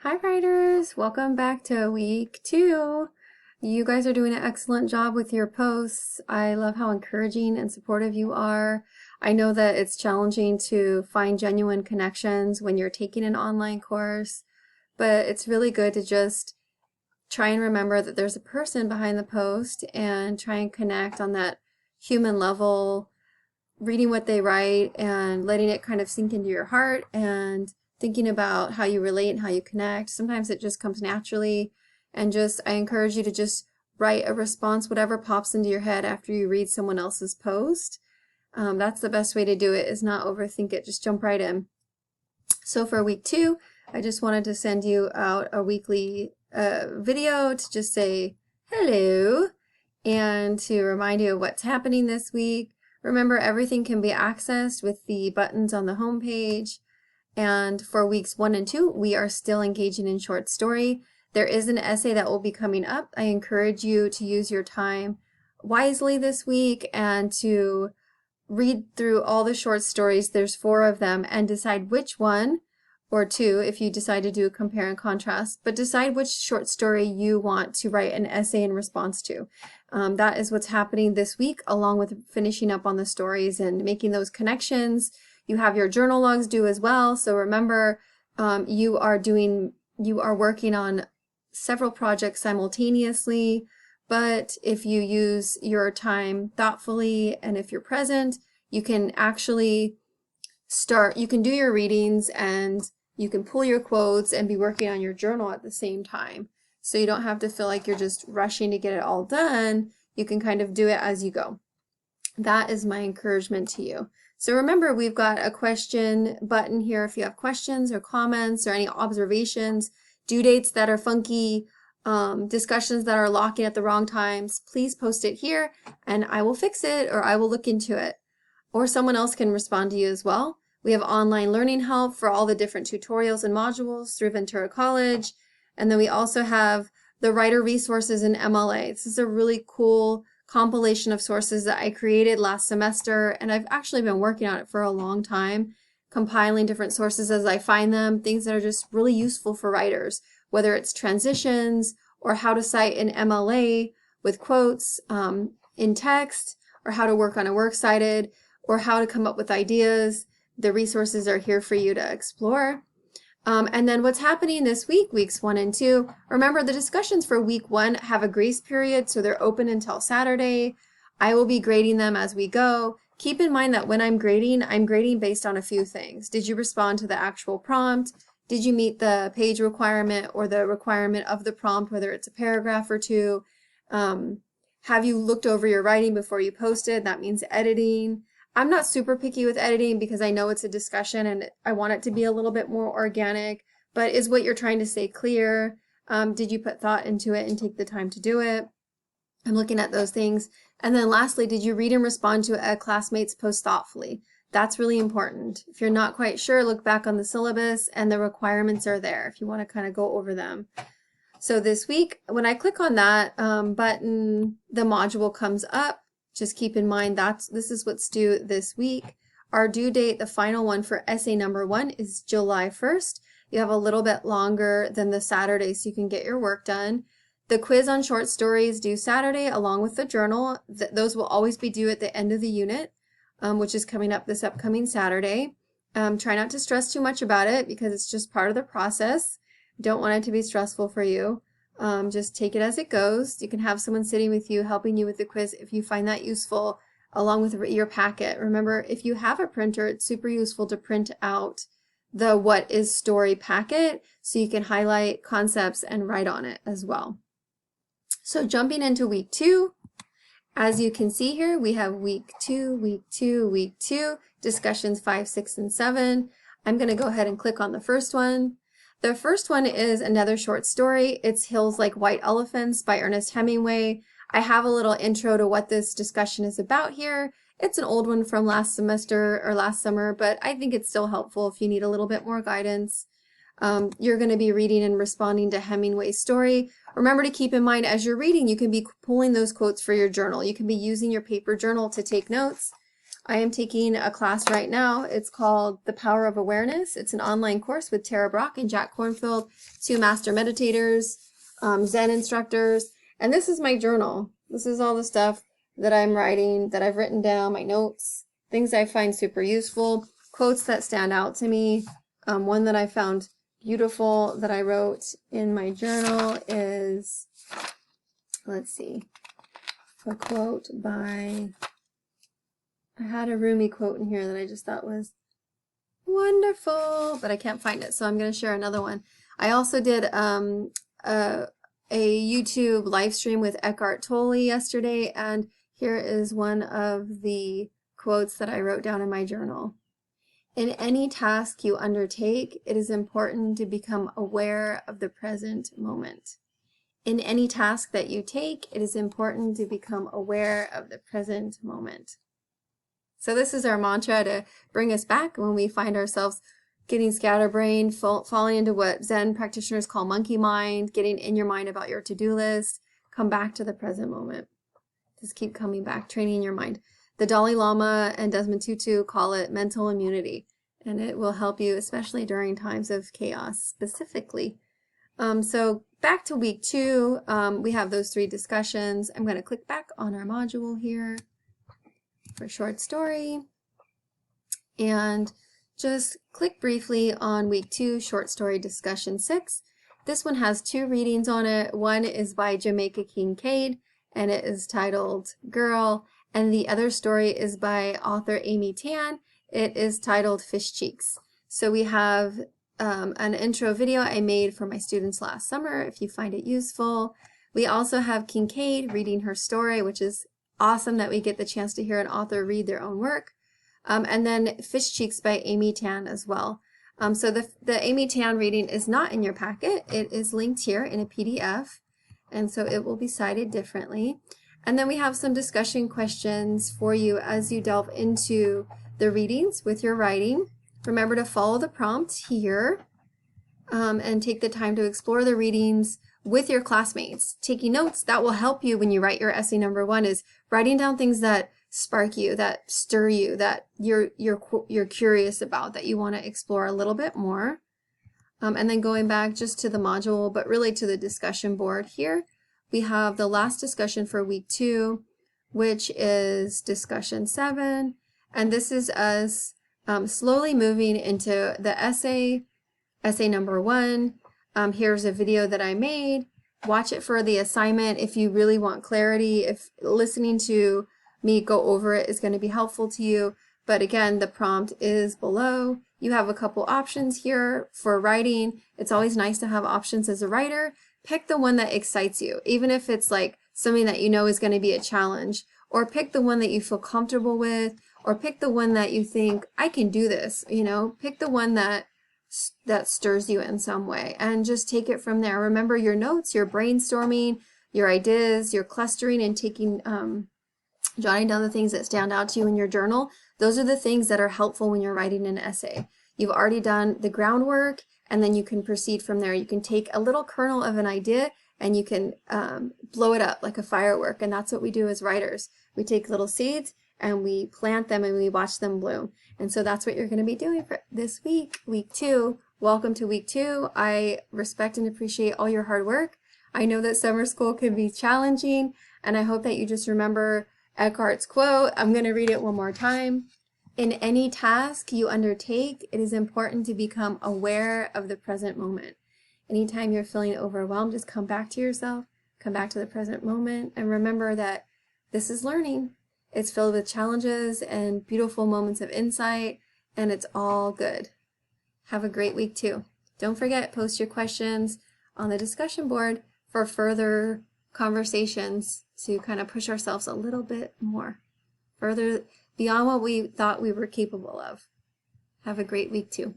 Hi writers, welcome back to week 2. You guys are doing an excellent job with your posts. I love how encouraging and supportive you are. I know that it's challenging to find genuine connections when you're taking an online course, but it's really good to just try and remember that there's a person behind the post and try and connect on that human level, reading what they write and letting it kind of sink into your heart and thinking about how you relate and how you connect. Sometimes it just comes naturally, and I encourage you to just write a response, whatever pops into your head after you read someone else's post. That's the best way to do it, is not overthink it, just jump right in. So for week 2, I just wanted to send you out a weekly video to just say hello and to remind you of what's happening this week. Remember, everything can be accessed with the buttons on the home page. And for weeks 1 and 2, we are still engaging in short story. There is an essay that will be coming up. I encourage you to use your time wisely this week and to read through all the short stories. There's 4 of them, and decide which one, or 2 if you decide to do a compare and contrast, but decide which short story you want to write an essay in response to. That is what's happening this week, along with finishing up on the stories and making those connections. You have your journal logs due as well, so remember, you are working on several projects simultaneously, but if you use your time thoughtfully and if you're present, you can actually you can do your readings and you can pull your quotes and be working on your journal at the same time. So you don't have to feel like you're just rushing to get it all done. You can kind of do it as you go. That is my encouragement to you. So remember, we've got a question button here if you have questions or comments or any observations, due dates that are funky, discussions that are locking at the wrong times. Please post it here and I will fix it, or I will look into it. Or someone else can respond to you as well. We have online learning help for all the different tutorials and modules through Ventura College. And then we also have the writer resources in MLA. This is a really cool compilation of sources that I created last semester, and I've actually been working on it for a long time, compiling different sources as I find them, things that are just really useful for writers, whether it's transitions or how to cite an MLA with quotes in text, or how to work on a works cited, or how to come up with ideas. The resources are here for you to explore. And then what's happening this week, weeks 1 and 2, remember the discussions for week 1 have a grace period, so they're open until Saturday. I will be grading them as we go. Keep in mind that when I'm grading based on a few things. Did you respond to the actual prompt? Did you meet the page requirement or the requirement of the prompt, whether it's a paragraph or 2? Have you looked over your writing before you posted? That means editing. I'm not super picky with editing because I know it's a discussion and I want it to be a little bit more organic, but is what you're trying to say clear? Did you put thought into it and take the time to do it? I'm looking at those things. And then lastly, did you read and respond to a classmate's post thoughtfully? That's really important. If you're not quite sure, look back on the syllabus and the requirements are there if you want to kind of go over them. So this week, when I click on that button, the module comes up. Just keep in mind this is what's due this week. Our due date, the final one for essay number 1, is July 1st. You have a little bit longer than the Saturday so you can get your work done. The quiz on short stories due Saturday along with the journal. Those will always be due at the end of the unit, which is coming up this upcoming Saturday. Try not to stress too much about it because it's just part of the process. Don't want it to be stressful for you. Just take it as it goes. You can have someone sitting with you helping you with the quiz if you find that useful, along with your packet. Remember, if you have a printer, it's super useful to print out the what is story packet so you can highlight concepts and write on it as well. So jumping into week 2, as you can see here, we have week 2, week 2, week 2, discussions 5, 6, and 7. I'm going to go ahead and click on the first one. The first one is another short story. It's Hills Like White Elephants by Ernest Hemingway. I have a little intro to what this discussion is about here. It's an old one from last semester or last summer, but I think it's still helpful if you need a little bit more guidance. You're going to be reading and responding to Hemingway's story. Remember to keep in mind as you're reading, you can be pulling those quotes for your journal. You can be using your paper journal to take notes. I am taking a class right now. It's called The Power of Awareness. It's an online course with Tara Brach and Jack Kornfield, two master meditators, Zen instructors. And this is my journal. This is all the stuff that I'm writing, that I've written down, my notes, things I find super useful, quotes that stand out to me. One that I found beautiful that I wrote in my journal is, let's see, a quote by, I had a Rumi quote in here that I just thought was wonderful, but I can't find it, so I'm going to share another one. I also did a YouTube live stream with Eckhart Tolle yesterday, and here is one of the quotes that I wrote down in my journal. In any task you undertake, it is important to become aware of the present moment. In any task that you take, it is important to become aware of the present moment. So this is our mantra to bring us back when we find ourselves getting scatterbrained, falling into what Zen practitioners call monkey mind, getting in your mind about your to-do list. Come back to the present moment. Just keep coming back, training your mind. The Dalai Lama and Desmond Tutu call it mental immunity, and it will help you, especially during times of chaos specifically. So back to week 2, we have those 3 discussions. I'm going to click back on our module here for short story and just click briefly on week 2, short story discussion 6. This one has 2 readings on it. One is by Jamaica Kincaid, and it is titled Girl, and the other story is by author Amy Tan. It is titled Fish Cheeks. So we have an intro video I made for my students last summer, if you find it useful. We also have Kincaid reading her story, which is awesome that we get the chance to hear an author read their own work. And then Fish Cheeks by Amy Tan as well. So the Amy Tan reading is not in your packet. It is linked here in a PDF, and so it will be cited differently. And then we have some discussion questions for you as you delve into the readings with your writing. Remember to follow the prompt here and take the time to explore the readings with your classmates. Taking notes, that will help you when you write your essay number 1, is writing down things that spark you, that stir you, that you're curious about, that you want to explore a little bit more. And then going back just to the module, but really to the discussion board here, we have the last discussion for week 2, which is discussion 7. And this is us slowly moving into the essay number 1. Here's a video that I made. Watch it for the assignment if you really want clarity, if listening to me go over it is going to be helpful to you. But again, the prompt is below. You have a couple options here for writing. It's always nice to have options as a writer. Pick the one that excites you, even if it's like something that you know is going to be a challenge, or pick the one that you feel comfortable with, or pick the one that you think, I can do this, you know, pick the one that stirs you in some way, and just take it from there. Remember your notes, your brainstorming, your ideas, your clustering and taking, jotting down the things that stand out to you in your journal. Those are the things that are helpful when you're writing an essay. You've already done the groundwork, and then you can proceed from there. You can take a little kernel of an idea and you can blow it up like a firework, and that's what we do as writers. We take little seeds and we plant them and we watch them bloom. And so that's what you're going to be doing for this week, week 2. Welcome to week 2. I respect and appreciate all your hard work. I know that summer school can be challenging, and I hope that you just remember Eckhart's quote. I'm going to read it one more time. In any task you undertake, it is important to become aware of the present moment. Anytime you're feeling overwhelmed, just come back to yourself, come back to the present moment, and remember that this is learning. It's filled with challenges and beautiful moments of insight, and it's all good. Have a great week too. Don't forget, post your questions on the discussion board for further conversations to kind of push ourselves a little bit more, further beyond what we thought we were capable of. Have a great week too.